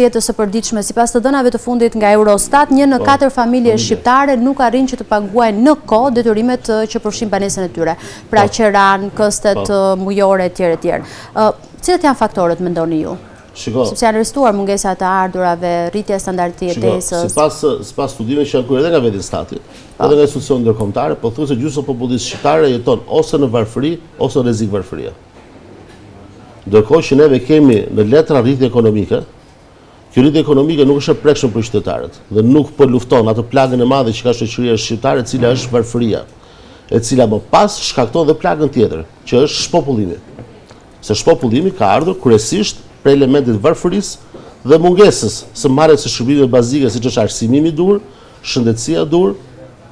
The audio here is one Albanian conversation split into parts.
Jetës së përditshme, sipas të dhënave të fundit nga Eurostat, 1 në 4 familje shqiptare nuk arrin që të paguajnë në kohë detyrimet që përfshin banesën e tyre. Pra qeran, këstet mujore etj. Cilat janë faktorët mendoni ju? Sepse janë rrestuar mungesa të ardhurave, rritja e standardit të jetesës. Sipas studimeve që janë kryer edhe nga vetë stati, edhe nga institucionet ndërkombëtare, pothuajse gjysma e popullisë shqiptare jeton ose në varfëri ose në rrezik varfërie. Ndërkohë që neve kemi në letra rritje ekonomike, kjo rritje ekonomike nuk është e prekshme për qytetarët dhe nuk po lufton atë plagën e madhe që ka shoqëria shqiptare, e cila është varfëria, e cila më pas shkakton dhe plagën tjetër, që është shpopullimi. Se shpopullimi ka ardhur kryesisht për elementet varfërisë dhe mungesës së marrjes së shërbimeve bazike, siç është arsimimi i dur, shëndetësia e dur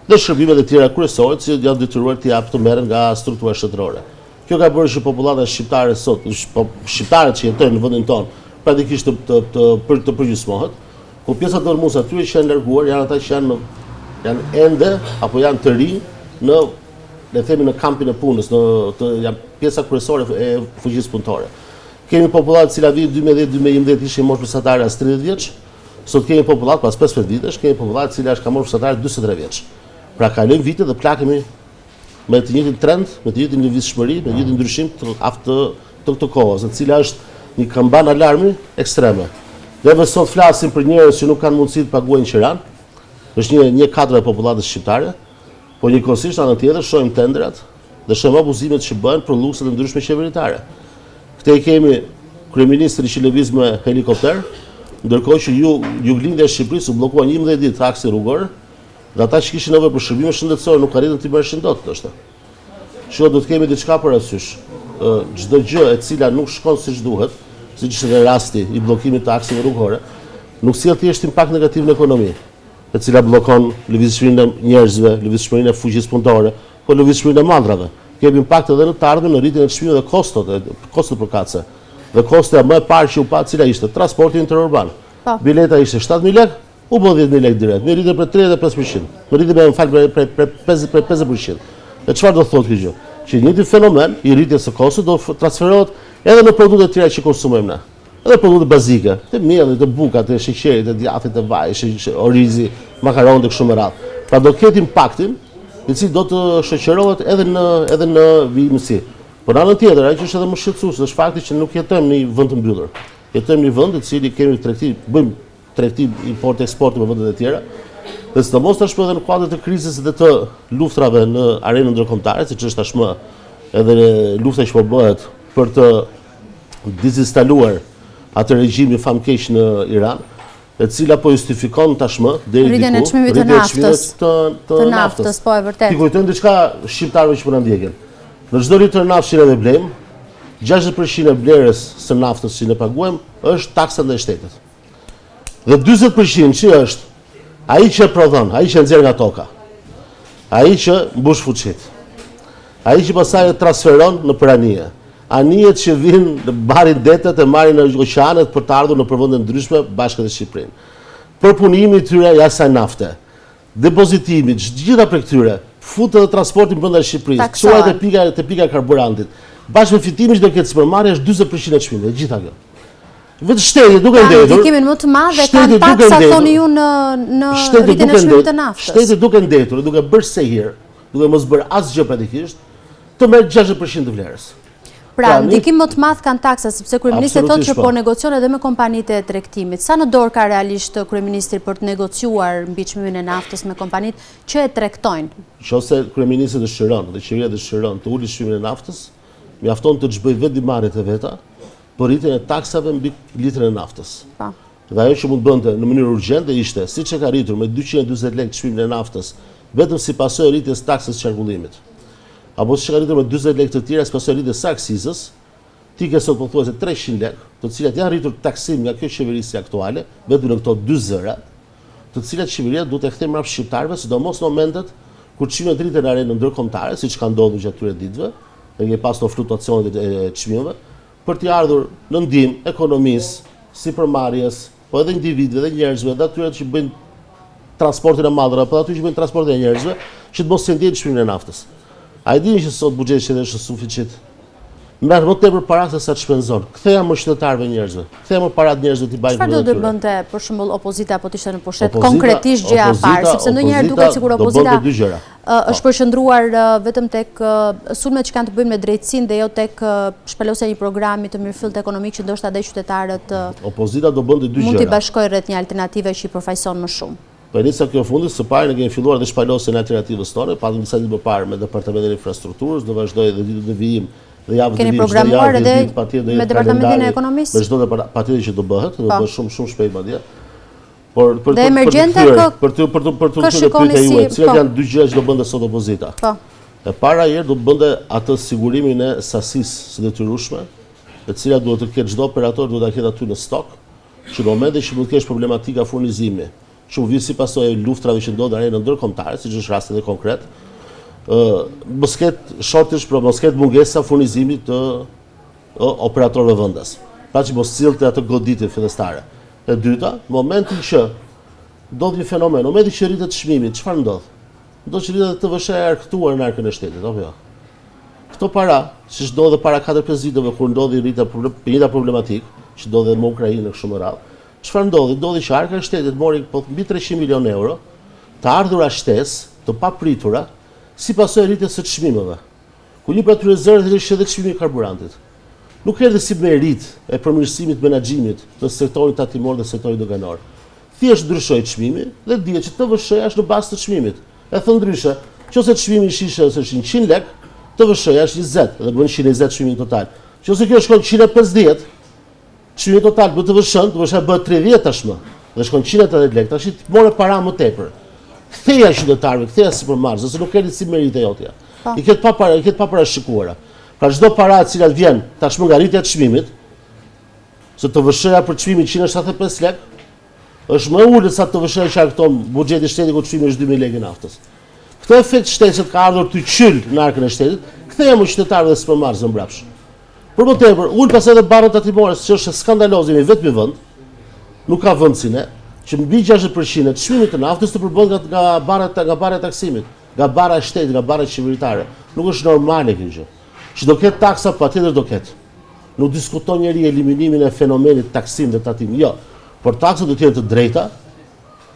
dhe shërbimet e tjera kryesore që janë detyruar të japë të merren nga struktura shtetërore. Kjo ka bërë që popullata shqiptare sot, shqiptarët që jetojnë në vendin tonë, praktikisht të përgjysmohet, ku pjesat dërmuese atyre që janë larguar janë ata që janë ende apo janë të ri në, le themi, në kampin e punës, janë pjesa kryesore e fuqisë punëtore. Kemi popullat cila vitin 2010-2011 ishin moshë mesatare as 30 vjeç, sot kemi popullat pas 15 vitesh, kemi popullat cila është ka moshë mesatare 43 vjeç. Pra kalojmë vite dhe plakemi me të njëjtin trend, me të njëjtin lëvizshmëri, me të njëjtin ndryshim të këtë kohës, e cila është një kamban alarmi ekstreme. Dhe sot flasim për njerëz që nuk kanë mundësi të paguajnë qiran, është një katër e popullatës shqiptare, po njëkohësisht anën tjetër shohim tendrat dhe shohim abuzimet që bëhen për lukset e ndryshme qeveritare. Këte kemi kryeministrin që lëviz me helikopter, ndërkohë që Juglindja e Shqipërisë u bllokuan 11 ditë taksi rrugor, dhe ata që kishin nevojë për shërbime shëndetësore nuk arritën të merreshin dot ndoshta. Kështu do të kemi diçka parasysh. Çdo gjë e cila nuk shkon siç duhet, siç është rasti i bllokimit të taksive rrugore, nuk sjell thjesht impakt negativ në ekonomi, e cila bllokon lëvizshmërinë e njerëzve, lëvizshmërinë e fuqisë punëtore, po lëvizshmërinë e mandrave. Kemi impakt edhe në të ardhmen në rritjen e çmimeve dhe kostot përkatëse. Dhe kostja më e parë që u pa cila ishte transporti interurban. Bileta ishte 7.000 lekë, u bë 10.000 lekë direkt, me rritje për 35%, me rritje për 50%. Dhe çfarë do thotë kjo gjë? Që njëti fenomen i rritjes së kostit do transferohet edhe në produktet tjera që konsumojmë ne. Edhe produkte bazike, të miellit, të bukat, të sheqerit, të djathit, të vaj, orizi, makaron dhe kështu me radhë. Pra do ketë impaktin, i cili do të shoqërohet edhe në vijimësi. Por anën tjetër, ajo që është edhe më shqetësuese është fakti që nuk jetojmë në një vend të mbyllur. Jetojmë në një vend i cili kemi bëjmë tregti import-eksport me vendet e tjera. Dhe sidomos tashmë edhe në kuadër të krizës dhe të luftrave në arenën ndërkombëtare, siç është tashmë edhe lufta që po bëhet për të dizinstaluar atë regjim i famkeq në Iran, e cila po justifikon tashmë deri diku rritjen e çmimit të naftës, po e vërtet. Ti kujton diçka shqiptarëve që po na ndjekin. Në çdo litër naftë që ne blejmë, 60% e blerës së naftës që ne paguajmë është taksa ndaj shtetit. Dhe 40% që është ai që prodhon, ai që nxjerr nga toka, ai që mbush fuqit, ai që pastaj transferon në pranie, anijet që vinë në barin detet e marrin në oqeanet për të ardhur në përvende ndryshme bashkë me Shqipërinë. Përpunimi i tyre i asaj nafte, depozitimi, gjitha për këtyre, futet dhe transportin brenda Shqipërisë, kësuar te pika e karburantit, bashkë me fitimin që do ketë sipërmarrja është 40% e çmimeve, gjitha kjo. Vetë shteti duke ndetur. Ndikimin më të madh e kanë taksa thoni ju në rritjen e çmimit të naftës. Shteti duke ndetur, duke bërë sehir, duke mos bërë asgjë praktikisht, të merr 60% të vlerës. Pra, ndikim më të madh kanë taksa, sepse kryeministri thotë që po negocion edhe me kompanitë e tregtimit. Sa në dorë ka realisht kryeministri për të negociuar mbi çmimin e naftës me kompanitë që e tregtojnë? Nëse kryeministri dëshiron dhe qeveria dëshiron të ulë çmimin e naftës, mjafton të çbëj vetë marrjet e veta për rritjen e taksave mbi litrin e naftës. Dhe ajo që mund bënte në mënyrë urgjente ishte, siç e ka rritur me 240 lekë çmimin e naftës, vetëm si pasojë e rritjes taksës së qarkullimit. Apo siç ka rritur me 40 lekë të tjera si pasojë e rritjes së aksizës, ti ke sot pothuajse 300 lekë, të cilat janë rritur taksim nga kjo qeverisje aktuale, vetëm në këto dy zëra, të cilat qeveria duhet të kthejë mbrapa shqiptarëve, sidomos në momentet kur çmimet rriten në arenën ndërkombëtare, siç ka ndodhur gjatë këtyre ditëve, dhe nge pas të fluktuacionit e çmimeve, për t'i ardhur në ndihmë ekonomisë, sipërmarrjes, po edhe individëve dhe njerëzve, dhe atyre që bëjnë transportin e madhëra, po aty që bëjnë transportin e njerëzve, që të mos se ndjejnë çmimin e naftës. A e dini që sot buxheti është në suficit? merr më tepër para se sa të shpenzon. Ktheja më qytetarëve njerëzve. Ktheja më parat njerëzve të bajnë. Çfarë do të bënte për shembull opozita apo të ishte në pushtet konkretisht gjëja e parë, sepse ndonjëherë duket sikur opozita është përqendruar vetëm tek sulmet që kanë të bëjnë me drejtësinë dhe jo tek shpalosja e një programi të mirëfillt ekonomik që ndoshta dhe qytetarët opozita do bënte dy gjëra. Mund t'i bashkojë rreth një alternative që i përfaqëson më shumë. Po nisa kjo fundit, së pari ne kemi filluar dhe shpalosjen e alternativës tonë, patëm disa ditë më parë me Departamentin e Infrastrukturës, do vazhdojë dhe ditët e vijim dhe javën e vijim. Keni programuar edhe me Departamentin e Ekonomisë? Me çdo patjetër që do bëhet, do bëhet shumë shpejt madje. Por dhe emergjente për të pyetja juaj, cilat janë dy gjëra që do bënte sot opozita? Po. E para herë do bënte atë sigurimin e sasisë së detyrueshme, e cila duhet të ketë çdo operator duhet ta ketë aty në stok, që në momentin që mund të kesh problematika furnizimi, që u vi si pasojë luftrave që ndodhin në arenën ndërkombëtare, siç është rasti edhe konkret, mos ketë shortage, mos ketë mungesa furnizimit të operatorëve vendas. Pa që mos sillte atë goditje fillestare. E dyta, në momentin që ndodh një fenomen, në momentin që rritet çmimi, çfarë ndodh? Ndodh që rritet TVSH-ja e argëtuar në arkën e shtetit, apo jo? Këto para, siç ndodhi para 4-5 viteve kur ndodhi rritja problematik, që ndodhi me Ukrainën kështu më radh. Çfarë ndodhi? Ndodhi që arka e shtetit mori mbi 300 milionë euro të ardhura shtesë të papritura si pasojë rritjes së çmimeve. Ku një prej atyre zërave ishte edhe çmimi i karburantit. Nuk erdhi si merit e përmirësimit menaxhimit në sektorin tatimor dhe sektorin doganor. Thjesht ndryshoi çmimi dhe dihet që TVSH-ja është në bazë të çmimit. E thon ndryshe, nëse çmimi i shishës është 100 lekë, TVSH-ja është 20 dhe bën 120 çmimin total. Nëse kjo shkon 150, çmimi total për TVSH-n, TVSH bëhet 30 tashmë dhe shkon 180 lekë. Tash ti morë para më tepër. Ktheja qytetarëve, ktheja sipërmarrës, ose nuk erdhi si merit e jotja. I ket pa parashikuara. Pra çdo para e cilat vjen tashmë nga rritja e çmimit, se TVSH-ja për çmimin 175 lekë, është më ulët sa TVSH-ja që argëton buxheti i shtetit ku çmimi është 2000 lekë naftës. Këtë efekt shtetit ka ardhur ty qyl në arkën e shtetit, ktheja më qytetarëve dhe sipërmarrës në mbrapsht. Për më tepër, ul pas edhe barrat tatimore, që është skandaloze në vetëm vend, nuk ka vend si ne, që mbi 60% e çmimit të naftës të përbëhet nga barra e taksimit, nga barra e shtetit, nga barra qeveritare. Nuk është normale kjo gjë. Që do ketë taksa, patjetër do ketë. Nuk diskuton njeri eliminimin e fenomenit taksim dhe tatim, jo. Por taksat do të jenë të drejta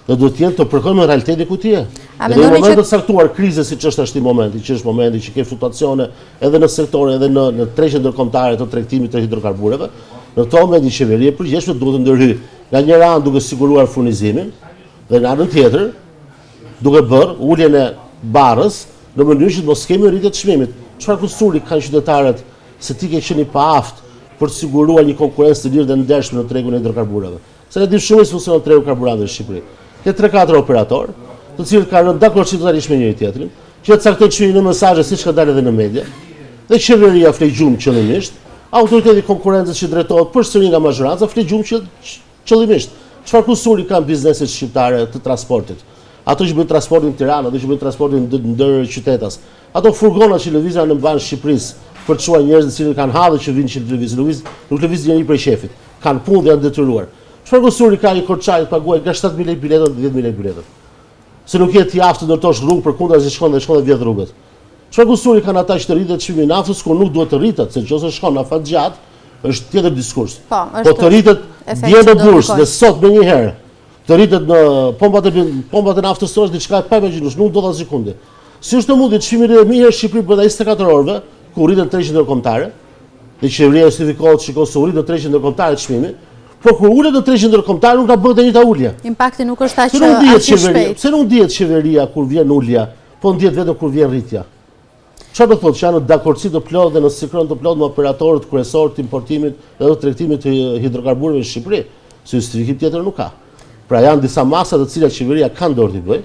dhe do të jenë të përkojnë me realitetin ku ti je. Dhe në moment të saktuar krizës siç është ashtu momenti, që është momenti që ke fluktuacione edhe në sektorin, edhe në tregjen ndërkombëtare të tregtimit të hidrokarbureve, në këtë moment i qeveria e përgjithshme duhet të ndërhyjë nga njëra anë duke siguruar furnizimin dhe nga anën tjetër duke bërë uljen e barrës në mënyrë që të mos kemi rritje të çmimit. Çfarë kusuri kanë qytetarët se ti ke qenë i paaft për të siguruar një konkurrencë të lirë dhe ndershme në tregun e hidrokarbureve? Se ne dimë shumë se funksionon tregu karburantëve në Shqipëri. Ke 3-4 operator, të cilët kanë rënë dakord qytetarisht me njëri tjetrin, që caktojnë çmimin në mesazhe siç ka dalë edhe në media, dhe qeveria flet gjumë qëllimisht, autoriteti i konkurrencës që drejtohet përsëri nga mazhoranca flet gjumë qëllimisht. Çfarë kusuri kanë bizneset shqiptare të transportit? Ato që bëjnë transportin në Tiranë, ato që bëjnë transportin ndër qytetas, ato furgona që lëvizin në banë Shqipërisë për të çuar njerëz që kanë hallë që vinë që lëvizin, nuk lëvizin njëri prej shefit, kanë punë dhe janë detyruar. Çfarë kusuri ka një korçaj të paguaj nga 7.000 lekë biletën dhe 10.000 lekë biletën? Se nuk jetë jaftë të ndërtosh rrugë përkundër se shkon dhe vjedh rrugët. Çfarë kusuri kanë ata që të rritet çmimi i naftës kur nuk duhet të rritet, se nëse shkon në afat gjatë, është tjetër diskurs. Po të rritet dje në bursë dhe sot më një herë, të rritet në pompat e naftës tonë diçka e paimagjinueshme, nuk do ta sekundi. Si është të mundi çmimi rritet më herë në Shqipëri brenda 24 orëve, ku rritet tregjet ndërkombëtare, dhe qeveria justifikohet shikoj se u rritet tregjet ndërkombëtare çmimi, por kur ulet në tregjet ndërkombëtare nuk ka bërë njëta ulje. Impakti nuk është aq i shpejtë. Pse nuk dihet qeveria kur vjen ulja, po ndihet vetëm kur vjen rritja? Çfarë do thotë që janë në dakordsi të plotë dhe në sinkron të plotë me operatorët kryesorë të importimit dhe të tregtimit të hidrokarburëve në Shqipëri? Se justifikim tjetër nuk ka. Pra janë disa masa të cilat qeveria ka dorë t'i bëjë.